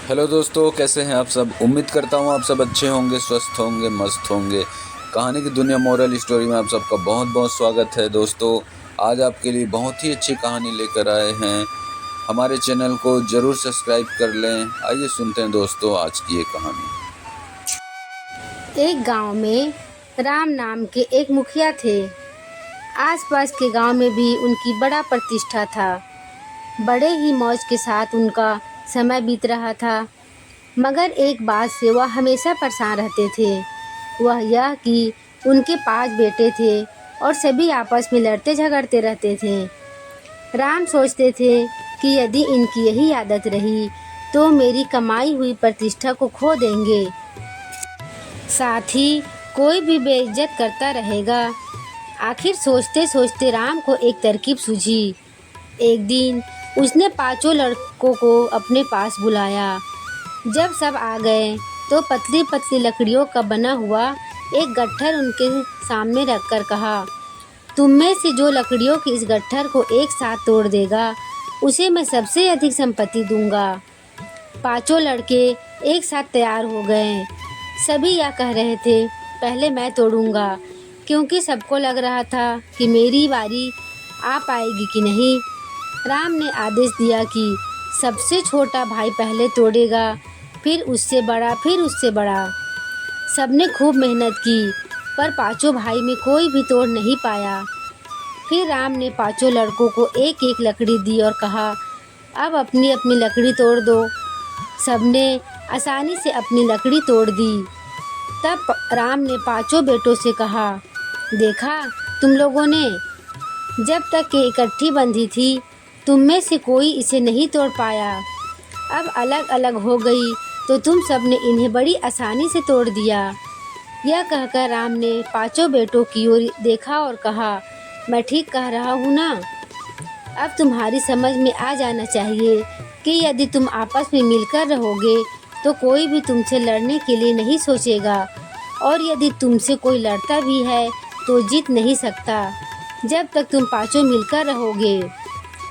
Hello दोस्तों, कैसे हैं आप सब। उम्मीद करता हूँ आप सब अच्छे होंगे, स्वस्थ होंगे, मस्त होंगे। कहानी की दुनिया मोरल स्टोरी में आप सबका बहुत बहुत स्वागत है। दोस्तों, आज आपके लिए बहुत ही अच्छी कहानी लेकर आए हैं। हमारे चैनल को ज़रूर सब्सक्राइब कर लें। आइए सुनते हैं दोस्तों आज की ये कहानी। एक गांव में राम नाम के एक मुखिया थे। आसपास के गांव में भी उनकी बड़ा प्रतिष्ठा था। बड़े ही मौज के साथ उनका समय बीत रहा था। मगर एक बात से वह हमेशा परेशान रहते थे, वह यह कि उनके 5 बेटे थे और सभी आपस में लड़ते झगड़ते रहते थे। राम सोचते थे कि यदि इनकी यही आदत रही तो मेरी कमाई हुई प्रतिष्ठा को खो देंगे, साथ ही कोई भी बेइज्जत करता रहेगा। आखिर सोचते सोचते राम को एक तरकीब सूझी। एक दिन उसने 5 लड़कों को अपने पास बुलाया। जब सब आ गए तो पतली पतली लकड़ियों का बना हुआ एक गट्ठर उनके सामने रखकर कहा, तुम में से जो लकड़ियों की इस गट्ठर को एक साथ तोड़ देगा उसे मैं सबसे अधिक संपत्ति दूंगा। 5 लड़के एक साथ तैयार हो गए। सभी यह कह रहे थे, पहले मैं तोड़ूंगा, क्योंकि सबको लग रहा था कि मेरी बारी आ पाएगी कि नहीं। राम ने आदेश दिया कि सबसे छोटा भाई पहले तोड़ेगा, फिर उससे बड़ा, फिर उससे बड़ा। सबने खूब मेहनत की, पर 5 भाई में कोई भी तोड़ नहीं पाया। फिर राम ने 5 लड़कों को एक एक लकड़ी दी और कहा, अब अपनी अपनी लकड़ी तोड़ दो। सबने आसानी से अपनी लकड़ी तोड़ दी। तब राम ने 5 बेटों से कहा, देखा तुम लोगों ने, जब तक ये इकट्ठी बंधी थी तुम में से कोई इसे नहीं तोड़ पाया। अब अलग अलग हो गई तो तुम सब ने इन्हें बड़ी आसानी से तोड़ दिया। यह कहकर राम ने 5 बेटों की ओर देखा और कहा, मैं ठीक कह रहा हूँ ना। अब तुम्हारी समझ में आ जाना चाहिए कि यदि तुम आपस में मिलकर रहोगे तो कोई भी तुमसे लड़ने के लिए नहीं सोचेगा, और यदि तुमसे कोई लड़ता भी है तो जीत नहीं सकता जब तक तुम 5 मिलकर रहोगे।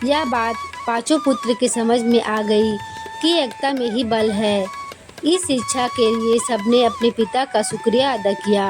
यह बात 5 पुत्र के समझ में आ गई कि एकता में ही बल है। इस शिक्षा के लिए सबने अपने पिता का शुक्रिया अदा किया।